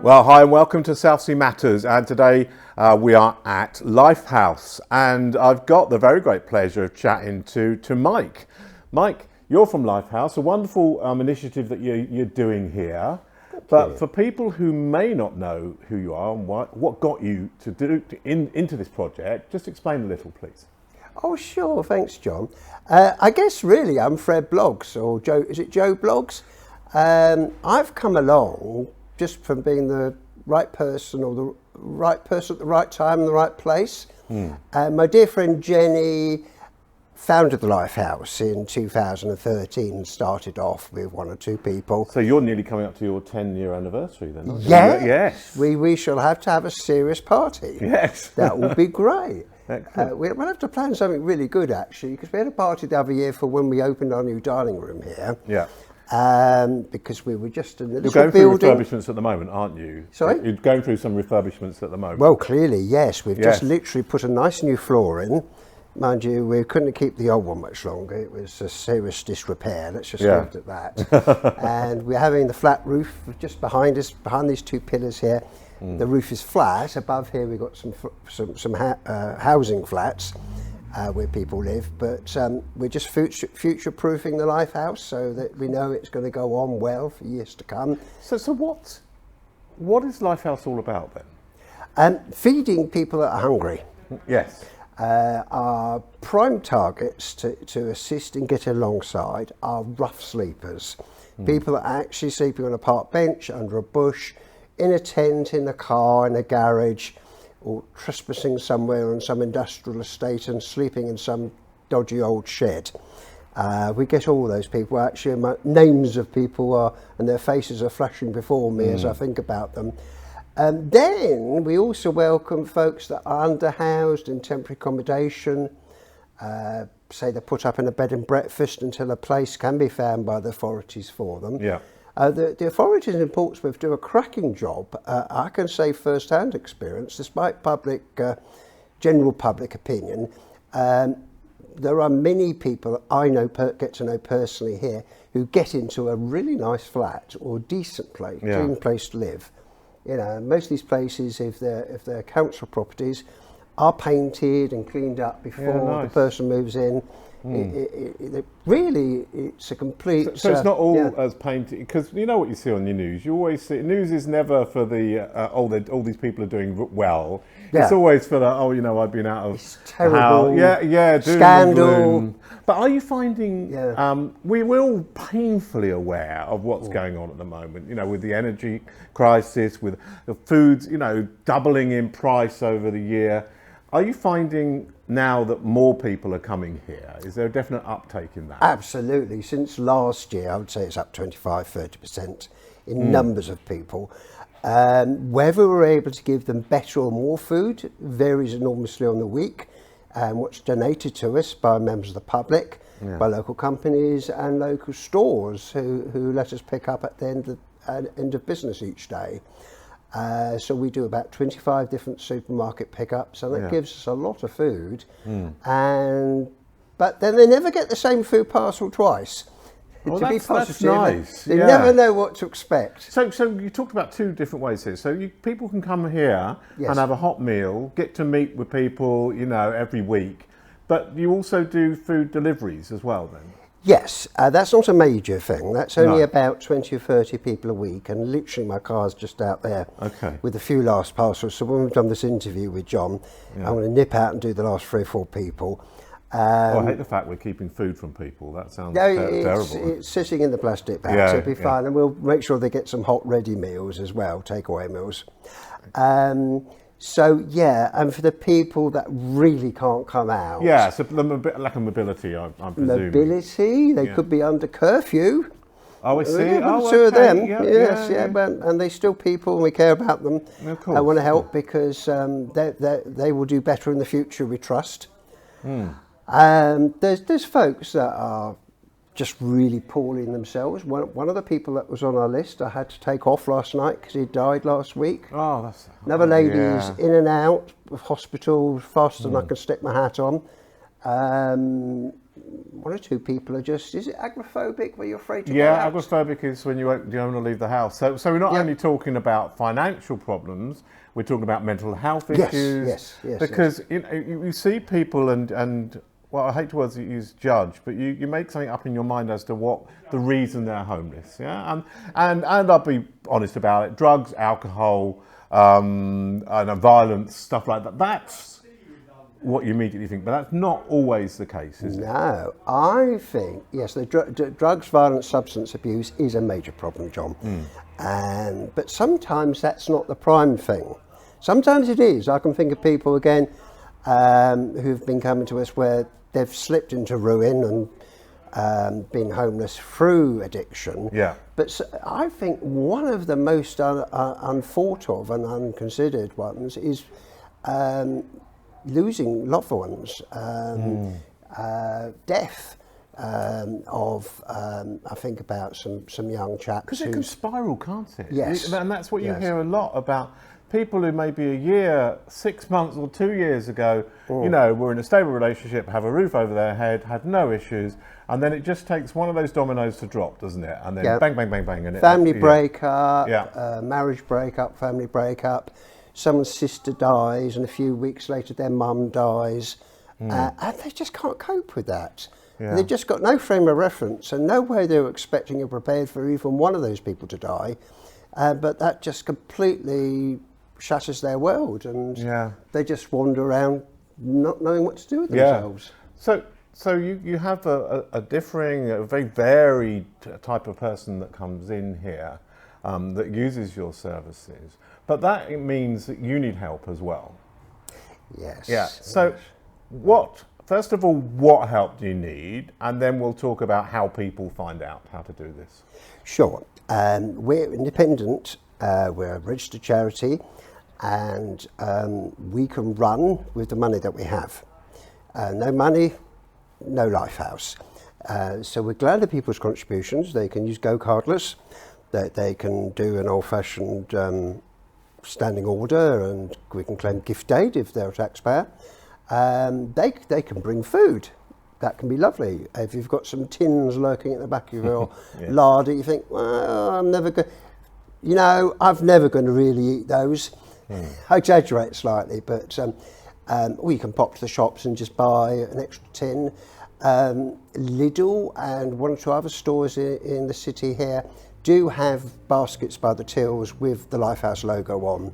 Well, hi and welcome to Southsea Matters, and today we are at LifeHouse, and I've got the very great pleasure of chatting to Mike. Mike, you're from LifeHouse, a wonderful initiative that you're doing here. But for people who may not know who you are and what got you to into this project, just explain a little, please. Oh, sure. Thanks, John. I guess really I'm Fred Blogs, or Joe. Is it Joe Blogs? I've come along just from being the right person, or the right person at the right time in the right place. My dear friend Jenny founded the LifeHouse in 2013 and started off with one or two people. So you're nearly coming up to your 10-year anniversary then, aren't you? Yeah. Yes. We shall have to have a serious party. Yes. That will be great. Excellent. We'll have to plan something really good, actually, because we had a party the other year for when we opened our new dining room here. Yeah. Because we were just in the You're little going building. through refurbishments at the moment, aren't you? Sorry? You're going through some refurbishments at the moment. Well, clearly, yes. We've Yes. just literally put a nice new floor in. Mind you, we couldn't keep the old one much longer. It was a serious disrepair. Let's just leave it at that. And we're having the flat roof just behind us, behind these two pillars here. The roof is flat. Above here, we've got some housing flats where people live. But we're just future-proofing the LifeHouse so that we know it's going to go on well for years to come. So what is LifeHouse all about then? Feeding people that are hungry. Yes. Our prime targets to assist and get alongside are rough sleepers. People that are actually sleeping on a park bench, under a bush, in a tent, in a car, in a garage, or trespassing somewhere on some industrial estate and sleeping in some dodgy old shed. We get all those people. Actually, names of people are, and their faces are flashing before me as I think about them. Then we also welcome folks that are underhoused in temporary accommodation. Say they're put up in a bed and breakfast until a place can be found by the authorities for them. Yeah. The authorities in Portsmouth do a cracking job. I can say first-hand experience, despite general public opinion. There are many people that I know get to know personally here who get into a really nice flat or decent place, clean place to live. You know, most of these places, if they're council properties, are painted and cleaned up before the person moves in. Really, it's a complete. So it's not all as painted, because you know what you see on your news. You always see news is never for the all these people are doing well. Yeah. It's always for the I've been out of It's terrible. scandal. But are you finding we're all painfully aware of what's going on at the moment? You know, with the energy crisis, with the foods, doubling in price over the year. Are you finding now that more people are coming here? Is there a definite uptake in that? Absolutely. Since last year, I would say it's up 25-30% in numbers of people. Whether we're able to give them better or more food varies enormously on the week, and what's donated to us by members of the public, by local companies and local stores who let us pick up at the end of business each day. So we do about 25 different supermarket pickups, and that gives us a lot of food. But then they never get the same food parcel twice. Well, to be that's positive, nice. They never know what to expect. So you talked about two different ways here. So people can come here and have a hot meal, get to meet with people, every week. But you also do food deliveries as well, then. Yes, that's not a major thing. That's only about 20 or 30 people a week, and literally my car's just out there with a few last parcels. So when we've done this interview with John, I'm going to nip out and do the last 3 or 4 people. I hate the fact we're keeping food from people. That sounds terrible. It's sitting in the plastic bags, it'll be fine, and we'll make sure they get some hot ready meals as well, takeaway meals. And for the people that really can't come out. Yeah, so the lack of mobility, I'm presuming. Mobility, they could be under curfew. Oh, I see. Two of them, and they're still people, and we care about them. I want to help because they will do better in the future, we trust. There's folks that are just really poorly in themselves. One of the people that was on our list, I had to take off last night because he died last week. Oh, that's... Another lady's in and out of hospital faster than I can stick my hat on. one or two people are just, is it agoraphobic where you're afraid to go out? Agoraphobic is when you don't want to leave the house. So we're not only talking about financial problems, we're talking about mental health issues. Yes. Because you see people and well, I hate to use judge, but you make something up in your mind as to what the reason they're homeless. Yeah, and I'll be honest about it. Drugs, alcohol, and violence, stuff like that. That's what you immediately think, but that's not always the case, is it? No, I think, yes, the drugs, violence, substance abuse is a major problem, John. But sometimes that's not the prime thing. Sometimes it is. I can think of people, again, who've been coming to us where they've slipped into ruin and been homeless through addiction. Yeah. But I think one of the most unthought of and unconsidered ones is losing loved ones, death of, I think about some young chaps. Because it can spiral, can't it? Yes. And that's what you hear a lot about people who maybe a year, 6 months or 2 years ago, were in a stable relationship, have a roof over their head, had no issues, and then it just takes one of those dominoes to drop, doesn't it? And then bang, bang, bang, bang. And family breakup, marriage breakup, family breakup. Someone's sister dies, and a few weeks later their mum dies, and they just can't cope with that. Yeah. They've just got no frame of reference and no way they were expecting or prepared for even one of those people to die. But that just completely shatters their world, and they just wander around not knowing what to do with themselves. So you have a differing, a very varied type of person that comes in here that uses your services, but that means that you need help as well. Yes. Yeah. So first of all, what help do you need? And then we'll talk about how people find out how to do this. Sure. We're independent, we're a registered charity, and we can run with the money that we have. No money, no LifeHouse. So we're glad of people's contributions. They can use go-cardless, they can do an old-fashioned standing order, and we can claim gift aid if they're a taxpayer. They can bring food. That can be lovely. If you've got some tins lurking at the back of your larder, you think, well, I've never going to really eat those. I exaggerate slightly, but or you can pop to the shops and just buy an extra tin. Lidl and one or two other stores in the city here do have baskets by the tills with the LifeHouse logo on.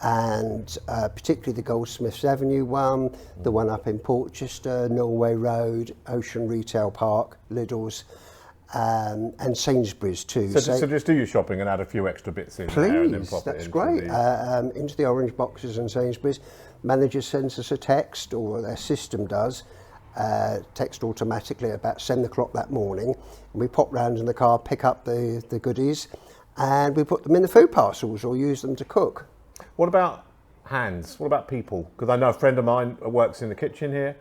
And particularly the Goldsmiths Avenue one, the one up in Portchester, Norway Road, Ocean Retail Park, Lidl's, and Sainsbury's too. So just do your shopping and add a few extra bits in there and then pop it that's great. Into the orange boxes and Sainsbury's. Manager sends us a text, or their system does, text automatically about 7 o'clock that morning, and we pop round in the car, pick up the goodies, and we put them in the food parcels or use them to cook. What about hands? What about people? Because I know a friend of mine works in the kitchen here.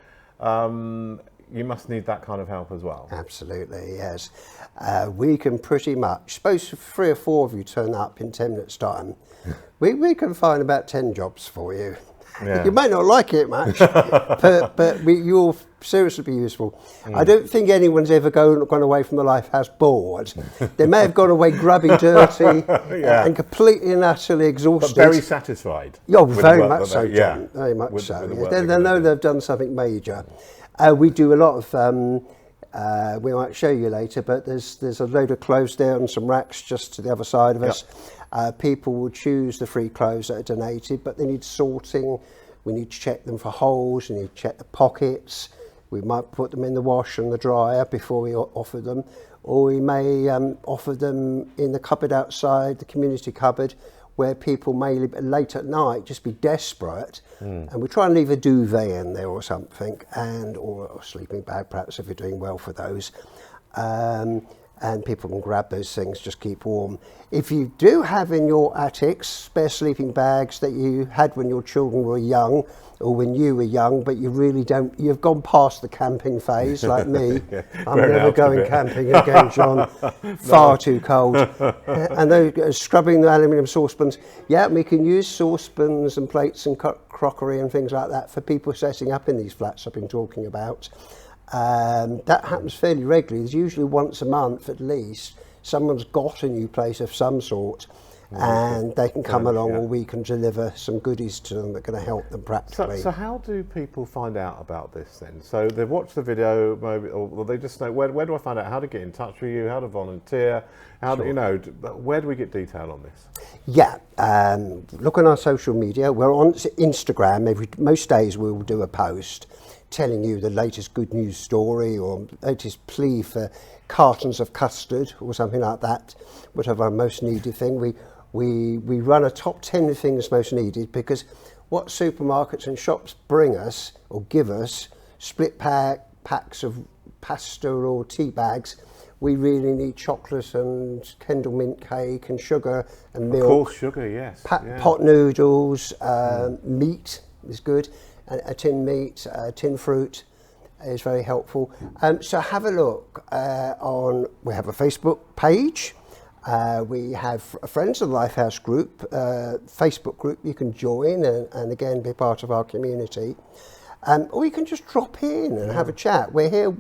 You must need that kind of help as well. Absolutely, yes. We can pretty much, suppose 3 or 4 of you turn up in 10 minutes' time, we can find about 10 jobs for you. Yeah. You may not like it much, but you'll seriously be useful. I don't think anyone's ever gone away from the LifeHouse bored. They may have gone away grubby, dirty, and completely and utterly exhausted. But very satisfied. Oh, very much so, John. Very much so. They know they've done something major. We do a lot of, we might show you later, but there's a load of clothes there and some racks just to the other side of us. People will choose the free clothes that are donated, but they need sorting. We need to check them for holes. We need to check the pockets. We might put them in the wash and the dryer before we offer them, or we may offer them in the cupboard outside, the community cupboard, where people may late at night just be desperate, and we try and leave a duvet in there or something, or a sleeping bag perhaps if you're doing well for those. And people can grab those things, just keep warm. If you do have in your attics spare sleeping bags that you had when your children were young, or when you were young, but you really don't, you've gone past the camping phase like me. I'm never going camping again, John. Far too cold. And those scrubbing the aluminium saucepans. Yeah, we can use saucepans and plates and crockery and things like that for people setting up in these flats I've been talking about. That happens fairly regularly. There's usually once a month at least. Someone's got a new place of some sort, and they can come along, or we can deliver some goodies to them that are going to help them practically. So how do people find out about this then? So they've watched the video, maybe, or they just know, where do I find out how to get in touch with you, how to volunteer, how do, where do we get detail on this? Yeah, look on our social media. We're on Instagram. Most days we'll do a post telling you the latest good news story or latest plea for cartons of custard or something like that, whatever our most needed thing. We run a top 10 things most needed, because what supermarkets and shops bring us or give us, split packs of pasta or tea bags, we really need chocolate and Kendal mint cake and sugar and milk. Of course, sugar, yes. Pot noodles, meat is good, a tin meat, tin fruit is very helpful. So have a look we have a Facebook page. We have Friends of the LifeHouse group, Facebook group you can join and again be part of our community. Or you can just drop in and have a chat. We're here.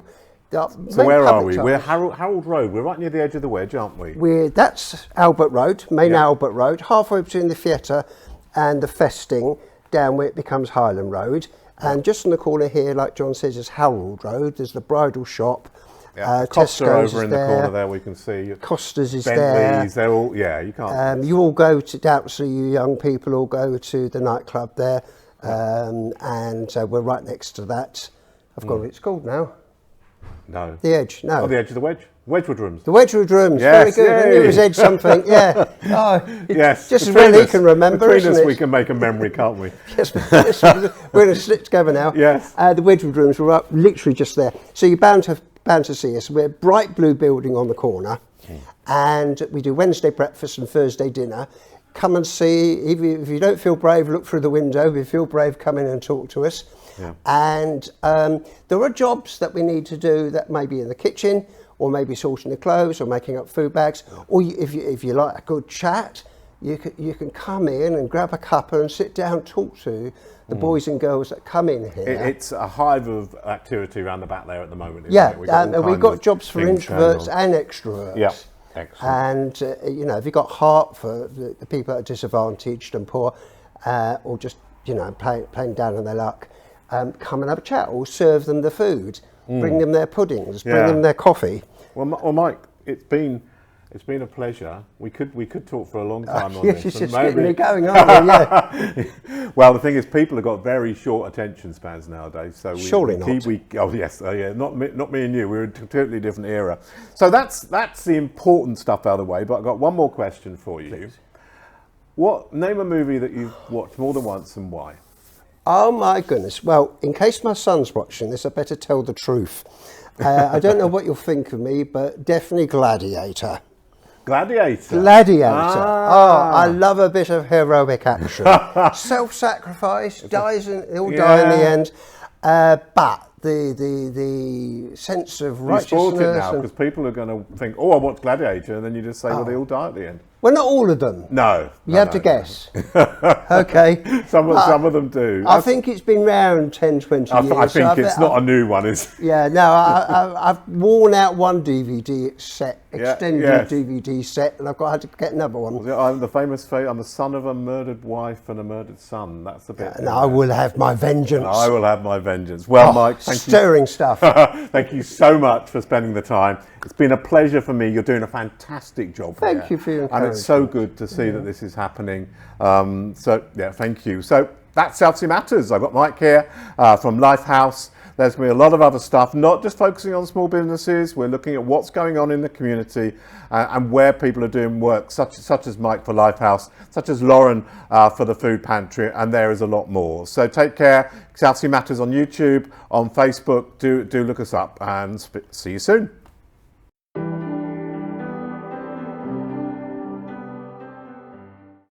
So where are we? We're Harold Road. We're right near the edge of the wedge, aren't we? That's Albert Road, Albert Road, halfway between the theatre and the festing, down where it becomes Highland Road. And just on the corner here, like John says, is Harold Road. There's the bridal shop. Yeah, Costa over in the corner there, we can see. Costa's is Bentley's, there. They're all, you can't. You all go to, doubtlessly you young people all go to the nightclub there. And we're right next to that. I've forgotten what it's called now. No. The Edge, no. Oh, the Edge of the Wedge. Wedgwood Rooms. The Wedgwood Rooms, yes, very good. I knew it was Edge something, yeah. Oh, yes. Just as well he can remember, between isn't us it? we can make a memory, can't we? Yes, we're going to slip together now. Yes. The Wedgwood Rooms were up literally just there. So you're bound to see us. We're a bright blue building on the corner, and we do Wednesday breakfast and Thursday dinner. Come and see. If you don't feel brave, look through the window. If you feel brave, come in and talk to us. Yeah. And there are jobs that we need to do that may be in the kitchen, or maybe sorting the clothes, or making up food bags. Or if you like a good chat, you can come in and grab a cuppa and sit down, talk to the boys and girls that come in here. It's a hive of activity around the back there at the moment. Yeah, we've got jobs for introverts and extroverts. Yeah, excellent. And if you've got heart for the people that are disadvantaged and poor, or just playing down on their luck, come and have a chat, or serve them the food, bring them their puddings, bring them their coffee. Well, Mike, it's been a pleasure. We could talk for a long time on yes, this. You're just getting me going, aren't we? Yeah. Well, the thing is, people have got very short attention spans nowadays. So Surely not. Not me and you. We're in a totally different era. So that's the important stuff out of the way. But I've got one more question for you. Please. Name a movie that you've watched more than once and why? Oh my goodness. Well, in case my son's watching this, I better tell the truth. I don't know what you'll think of me, but definitely Gladiator. Gladiator? Gladiator. Oh, I love a bit of heroic action. Self-sacrifice, they all die in the end. But the sense of righteousness... You spoiled it now, because people are going to think, I watched Gladiator, and then you just say, well, they all die at the end. Well, not all of them. No. You have to guess. Okay. Some of them do. I think it's been around 10, 20 years. I think it's not a new one, is it? Yeah, no, I've worn out one DVD set, extended DVD set, and had to get another one. I'm the famous I'm the son of a murdered wife and a murdered son. That's the bit. And I will have my vengeance. I will have my vengeance. Well, Mike, thank you. Stirring stuff. Thank you so much for spending the time. It's been a pleasure for me. You're doing a fantastic job here. Thank you for your encouragement. And it's so good to see that this is happening. Thank you. So that's Southsea Matters. I've got Mike here from LifeHouse. There's going to be a lot of other stuff, not just focusing on small businesses. We're looking at what's going on in the community and where people are doing work, such as Mike for LifeHouse, such as Lauren for the food pantry, and there is a lot more. So take care. Southsea Matters on YouTube, on Facebook. Do look us up, and see you soon.